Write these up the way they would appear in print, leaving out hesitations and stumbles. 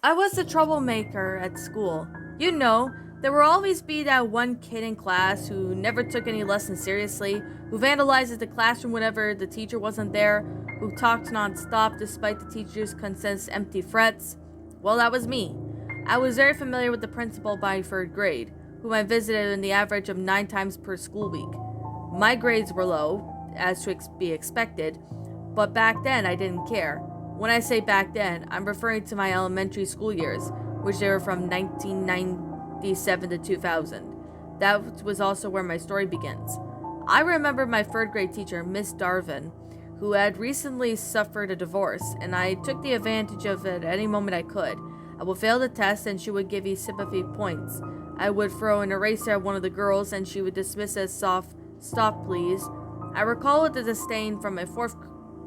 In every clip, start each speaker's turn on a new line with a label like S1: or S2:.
S1: I was the troublemaker at school. You know, there will always be that one kid in class who never took any lessons seriously, who vandalizes the classroom whenever the teacher wasn't there, who talked nonstop despite the teacher's constant empty threats. Well, that was me. I was very familiar with the principal by third grade, whom I visited in the average of 9 times per school week. My grades were low, as to be expected, but back then I didn't care. When I say back then, I'm referring to my elementary school years, which they were from 1997 to 2000. That was also where my story begins. I remember my third grade teacher, Miss Darvin, who had recently suffered a divorce, and I took the advantage of it at any moment I could. I would fail the test, and she would give me sympathy points. I would throw an eraser at one of the girls, and she would dismiss as soft, "Stop, please." I recall with the disdain from my fourth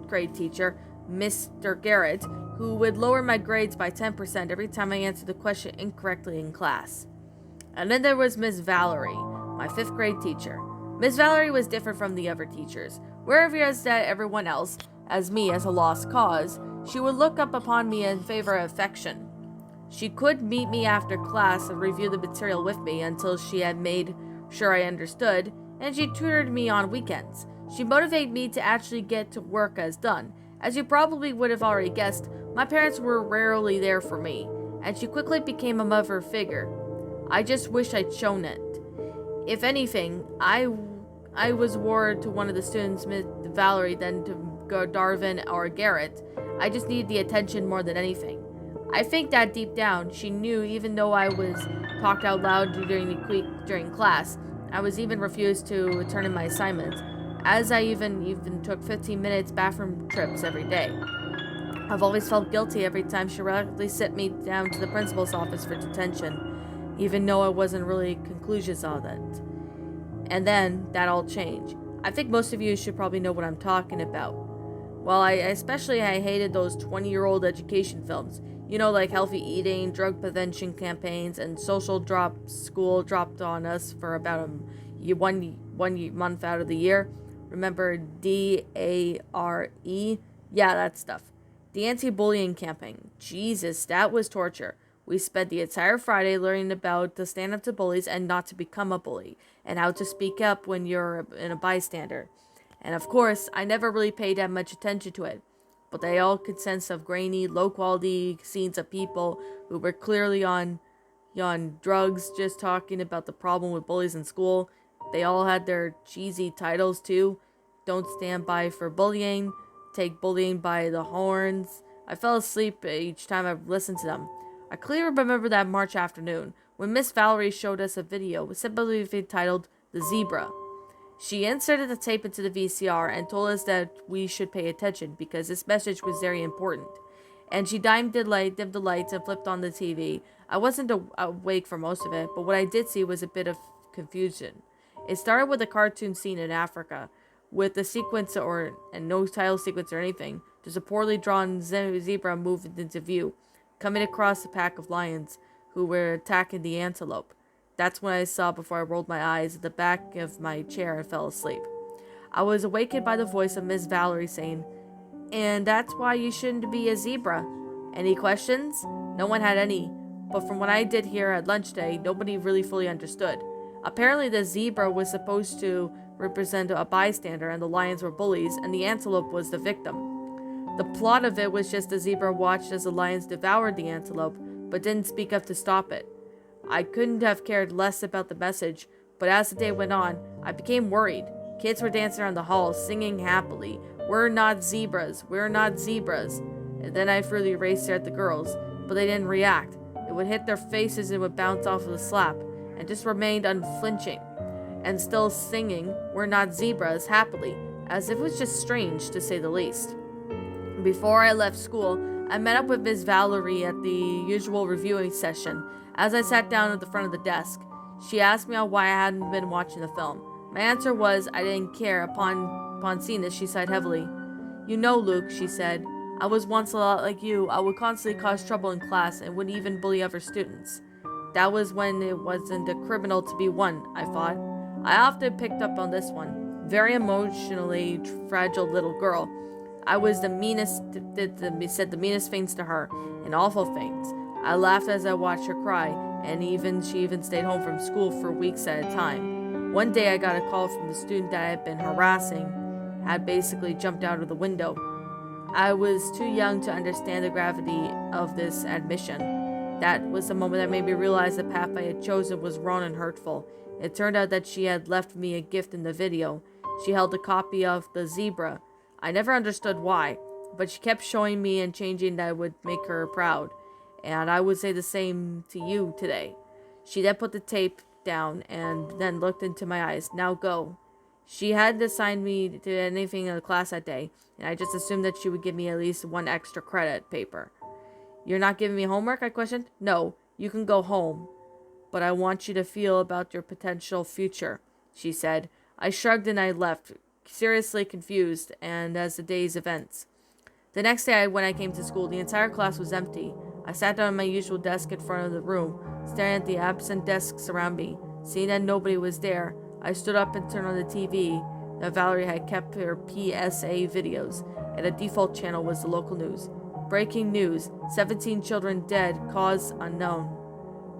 S1: grade teacher, Mr. Garrett, who would lower my grades by 10% every time I answered the question incorrectly in class. And then there was Miss Valerie, my fifth grade teacher. Miss Valerie was different from the other teachers. Whereas that everyone else, as me as a lost cause, she would look up upon me in favor of affection. She could meet me after class and review the material with me until she had made sure I understood, and she tutored me on weekends. She motivated me to actually get to work as done. As you probably would have already guessed, my parents were rarely there for me, and she quickly became a mother figure. I just wish I'd shown it. If anything, I was more to one of the students, Miss Valerie, than to Darvin or Garrett. I just needed the attention more than anything. I think that deep down, she knew even though I was talked out loud during class, I was even refused to turn in my assignments, as I even took 15 minutes bathroom trips every day. I've always felt guilty every time she reluctantly sent me down to the principal's office for detention, even though I wasn't really conclusions on it. And then that all changed. I think most of you should probably know what I'm talking about. Well, I hated those 20-year-old education films. You know, like healthy eating, drug prevention campaigns, and social drop school dropped on us for about one month out of the year. Remember DARE? Yeah, that stuff. The anti-bullying campaign. Jesus, that was torture. We spent the entire Friday learning about to stand up to bullies and not to become a bully, and how to speak up when you're a bystander. And of course, I never really paid that much attention to it, but they all consist of grainy, low-quality scenes of people who were clearly on drugs, just talking about the problem with bullies in school. They all had their cheesy titles too. Don't stand by for bullying, take bullying by the horns. I fell asleep each time I listened to them. I clearly remember that March afternoon when Miss Valerie showed us a video simply titled The Zebra. She inserted the tape into the VCR and told us that we should pay attention because this message was very important. And she dimmed the lights and flipped on the TV. I wasn't awake for most of it, but what I did see was a bit of confusion. It started with a cartoon scene in Africa, with the sequence and no title sequence or anything, just a poorly drawn zebra moved into view, coming across a pack of lions who were attacking the antelope. That's when I saw before I rolled my eyes at the back of my chair and fell asleep. I was awakened by the voice of Miss Valerie saying, "And that's why you shouldn't be a zebra." Any questions? No one had any, but from what I did hear at lunch day, nobody really fully understood. Apparently the zebra was supposed to represent a bystander and the lions were bullies and the antelope was the victim. The plot of it was just the zebra watched as the lions devoured the antelope, but didn't speak up to stop it. I couldn't have cared less about the message, but as the day went on, I became worried. Kids were dancing around the halls, singing happily, "We're not zebras, we're not zebras." And then I threw the eraser at the girls, but they didn't react. It would hit their faces and would bounce off of the slap, and just remained unflinching, and still singing, "We're not zebras," happily, as if it was just strange, to say the least. Before I left school, I met up with Miss Valerie at the usual reviewing session. As I sat down at the front of the desk, she asked me why I hadn't been watching the film. My answer was I didn't care. Upon seeing this, she sighed heavily. "You know, Luke," she said, "I was once a lot like you. I would constantly cause trouble in class and would even bully other students. That was when it wasn't a criminal to be one," I thought. I often picked up on this one. Very emotionally fragile little girl. I was the meanest, said the meanest things to her, and awful things. I laughed as I watched her cry, and she even stayed home from school for weeks at a time. One day I got a call from the student that I had been harassing, had basically jumped out of the window. I was too young to understand the gravity of this admission. That was the moment that made me realize the path I had chosen was wrong and hurtful. It turned out that she had left me a gift in the video. She held a copy of The Zebra. I never understood why, but she kept showing me and changing that would make her proud. And I would say the same to you today. She then put the tape down and then looked into my eyes. Now go. She hadn't assigned me to anything in the class that day, and I just assumed that she would give me at least one extra credit paper. You're not giving me homework? I questioned. No, you can go home. But I want you to feel about your potential future, she said. I shrugged and I left, seriously confused, and as the day's events. The next day when I came to school, the entire class was empty. I sat down at my usual desk in front of the room, staring at the absent desks around me. Seeing that nobody was there, I stood up and turned on the TV that Valerie had kept her PSA videos, and the default channel was the local news. Breaking news, 17 children dead, cause unknown.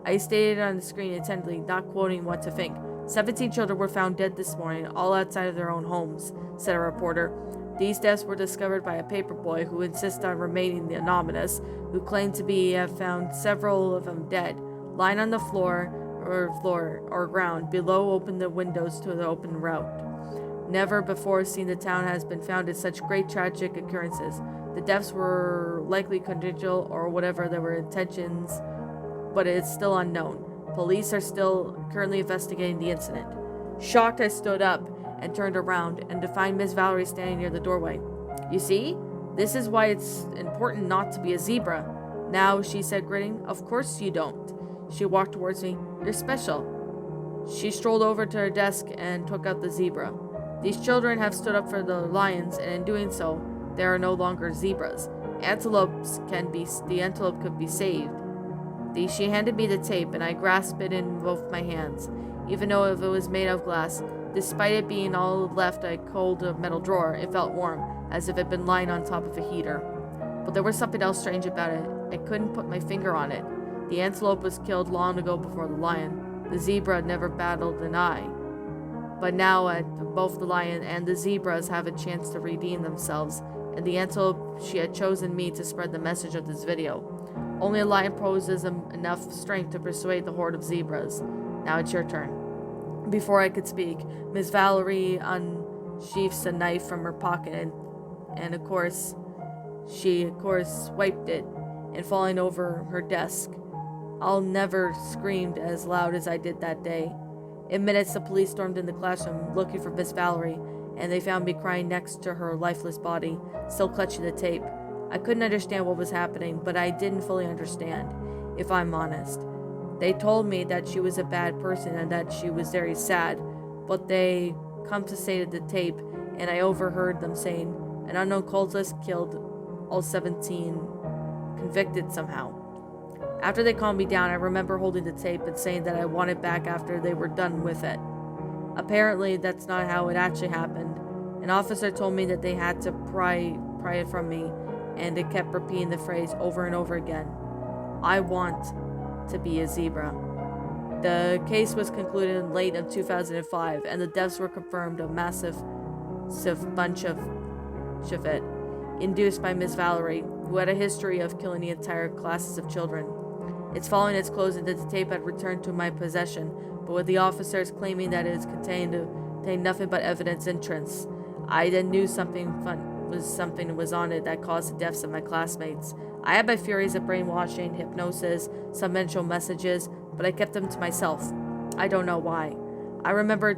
S1: I stated on the screen intently, not quoting what to think. 17 children were found dead this morning, all outside of their own homes, said a reporter. These deaths were discovered by a paperboy who insisted on remaining anonymous, who claimed to have found several of them dead, lying on the floor or ground below open the windows to the open route. Never before seen the town has been found in such great tragic occurrences. The deaths were likely conjugal or whatever their were intentions, but it's still unknown. Police are still currently investigating the incident. Shocked, I stood up and turned around and to find Miss Valerie standing near the doorway. You see? This is why it's important not to be a zebra. Now, she said, grinning. Of course you don't. She walked towards me. You're special. She strolled over to her desk and took out the zebra. These children have stood up for the lions, and in doing so, there are no longer zebras. The antelope could be saved. She handed me the tape, and I grasped it in both my hands. Even though if it was made of glass, despite it being all left a cold metal drawer, it felt warm, as if it had been lying on top of a heater. But there was something else strange about it. I couldn't put my finger on it. The antelope was killed long ago before the lion. The zebra never battled an eye. But now both the lion and the zebras have a chance to redeem themselves, and the antelope, she had chosen me to spread the message of this video. Only a lion possesses enough strength to persuade the horde of zebras. Now it's your turn. Before I could speak, Miss Valerie unsheaths a knife from her pocket and of course, she swiped it and falling over her desk. I'll never screamed as loud as I did that day. In minutes, the police stormed in the classroom looking for Miss Valerie, and they found me crying next to her lifeless body, still clutching the tape. I couldn't understand what was happening, but I didn't fully understand, if I'm honest. They told me that she was a bad person and that she was very sad, but they come to say to the tape, and I overheard them saying, an unknown cultist killed all 17, convicted somehow. After they calmed me down, I remember holding the tape and saying that I want it back after they were done with it. Apparently, that's not how it actually happened. An officer told me that they had to pry it from me, and it kept repeating the phrase over and over again. I want to be a zebra. The case was concluded in late of 2005, and the deaths were confirmed a massive bunch of it, induced by Miss Valerie, who had a history of killing the entire classes of children. It's following its closing that the tape had returned to my possession, but with the officers claiming that it contained nothing but evidence entrance. I then knew something was on it that caused the deaths of my classmates. I had my theories of brainwashing, hypnosis, some mental messages, but I kept them to myself. I don't know why. I remember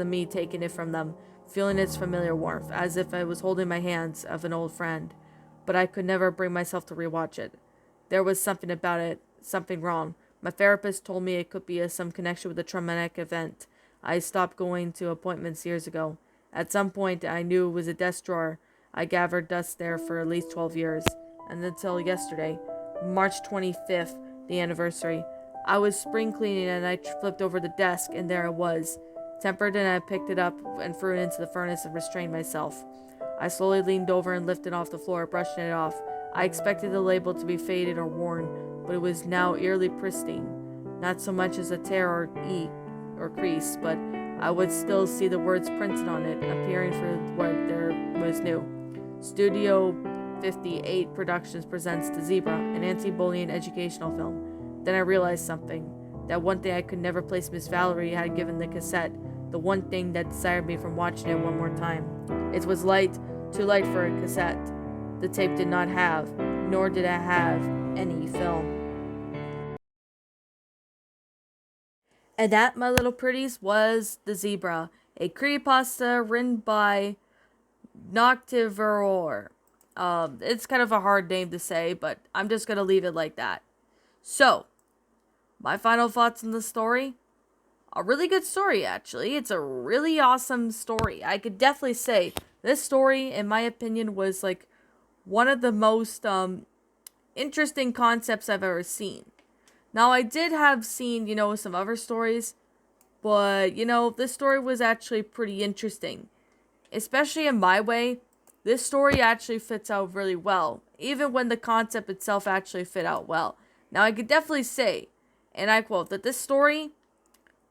S1: me taking it from them, feeling its familiar warmth, as if I was holding my hands of an old friend, but I could never bring myself to rewatch it. There was something about it, something wrong. My therapist told me it could be some connection with a traumatic event. I stopped going to appointments years ago. At some point, I knew it was a desk drawer. I gathered dust there for at least 12 years, and until yesterday, March 25th, the anniversary. I was spring cleaning and I flipped over the desk, and there it was. Tempered, and I picked it up and threw it into the furnace and restrained myself. I slowly leaned over and lifted it off the floor, brushing it off. I expected the label to be faded or worn, but it was now eerily pristine. Not so much as a tear or or crease, but I would still see the words printed on it, appearing for what there was new. Studio 58 Productions presents The Zebra, an anti-bullying educational film. Then I realized something. That one thing I could never place Miss Valerie had given the cassette. The one thing that decided me from watching it one more time. It was too light for a cassette. The tape did not have, nor did it have, any film. And that, my little pretties, was The Zebra, a creepypasta written by Noctevoire. It's kind of a hard name to say, but I'm just gonna leave it like that. So, my final thoughts on the story? A really good story, actually. It's a really awesome story. I could definitely say this story, in my opinion, was like one of the most interesting concepts I've ever seen. Now, I did have seen, some other stories, but, this story was actually pretty interesting. Especially in my way, this story actually fits out really well, even when the concept itself actually fit out well. Now, I could definitely say, and I quote, that this story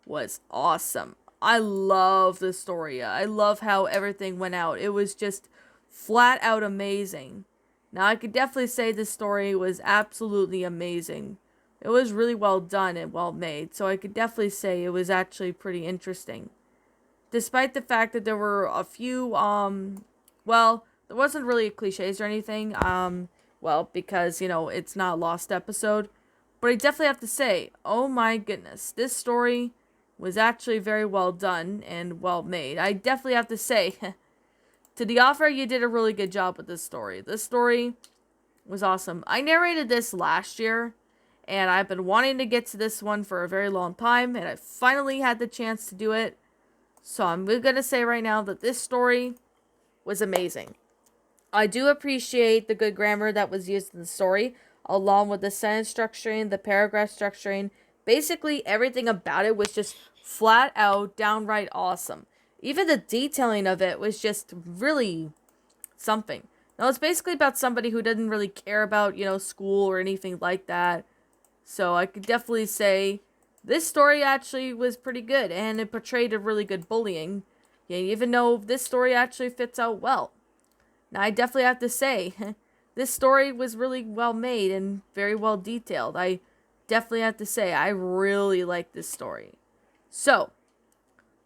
S1: was awesome. I love the story. I love how everything went out. It was just flat out amazing. Now, I could definitely say this story was absolutely amazing. It was really well done and well made, so I could definitely say it was actually pretty interesting. Despite the fact that there were a few, there wasn't really cliches or anything, because, it's not a lost episode. But I definitely have to say, oh my goodness, this story was actually very well done and well made. I definitely have to say, to the author, you did a really good job with this story. This story was awesome. I narrated this last year, and I've been wanting to get to this one for a very long time, and I finally had the chance to do it. So I'm going to say right now that this story was amazing. I do appreciate the good grammar that was used in the story, along with the sentence structuring, the paragraph structuring. Basically, everything about it was just flat out, downright awesome. Even the detailing of it was just really something. Now, it's basically about somebody who doesn't really care about, school or anything like that. So I could definitely say this story actually was pretty good, and it portrayed a really good bullying. Yeah, even though this story actually fits out well. Now, I definitely have to say, this story was really well made and very well detailed. I definitely have to say, I really like this story. So,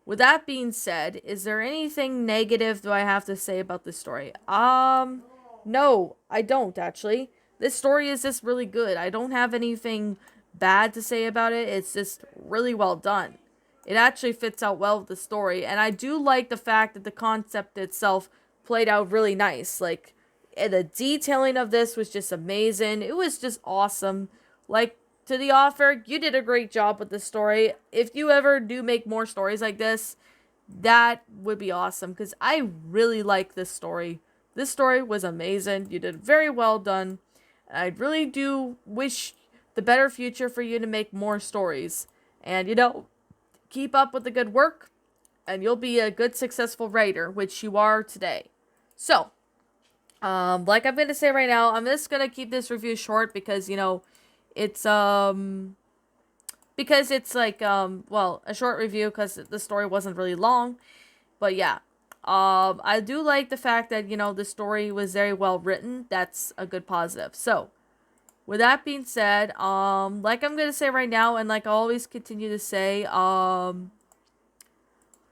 S1: with that being said, is there anything negative do I have to say about this story? No, I don't, actually. This story is just really good. I don't have anything bad to say about it. It's just really well done. It actually fits out well with the story, and I do like the fact that the concept itself played out really nice. Like, the detailing of this was just amazing. It was just awesome. Like, to the author, you did a great job with this story. If you ever do make more stories like this, that would be awesome, because I really like this story. This story was amazing. You did very well done. I really do wish the better future for you to make more stories. And, keep up with the good work, and you'll be a good, successful writer, which you are today. So, like I'm going to say right now, I'm just going to keep this review short because, it's, like, a short review because the story wasn't really long. But yeah, I do like the fact that, the story was very well written. That's a good positive. So, with that being said, like I'm going to say right now, and like I always continue to say,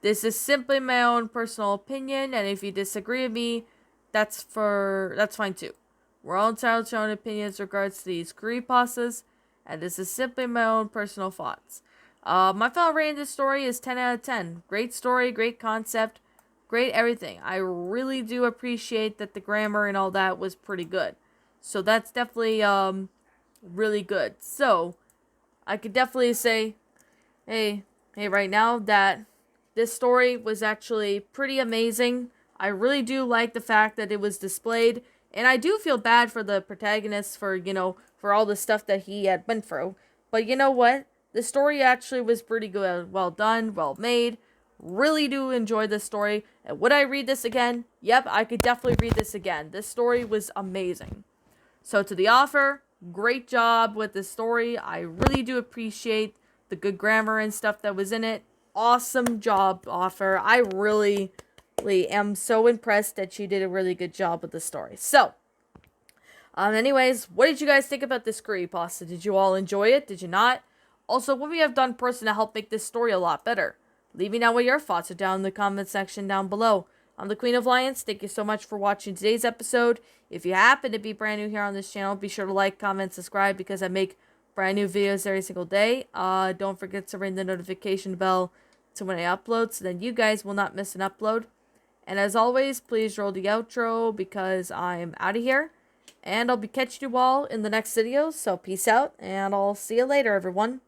S1: this is simply my own personal opinion, and if you disagree with me, that's fine too. We're all entitled to our own opinions regards to these creepypastas, and this is simply my own personal thoughts. My final rating of this story is 10 out of 10. Great story, great concept, great everything. I really do appreciate that the grammar and all that was pretty good. So that's definitely really good. So I could definitely say, hey, right now that this story was actually pretty amazing. I really do like the fact that it was displayed, and I do feel bad for the protagonist for, for all the stuff that he had went through. But you know what? The story actually was pretty good, well done, well made. Really do enjoy this story. And would I read this again? Yep, I could definitely read this again. This story was amazing. So to the author, great job with the story. I really do appreciate the good grammar and stuff that was in it. Awesome job, author. I really am so impressed that you did a really good job with the story. So, anyways, what did you guys think about this creepypasta? Did you all enjoy it? Did you not? Also, what we have done personally to help make this story a lot better? Leave me know what your thoughts are down in the comment section down below. I'm the Queen of Lions. Thank you so much for watching today's episode. If you happen to be brand new here on this channel, be sure to like, comment, subscribe because I make brand new videos every single day. Don't forget to ring the notification bell to when I upload so then you guys will not miss an upload. And as always, please roll the outro because I'm out of here. And I'll be catching you all in the next video. So peace out and I'll see you later, everyone.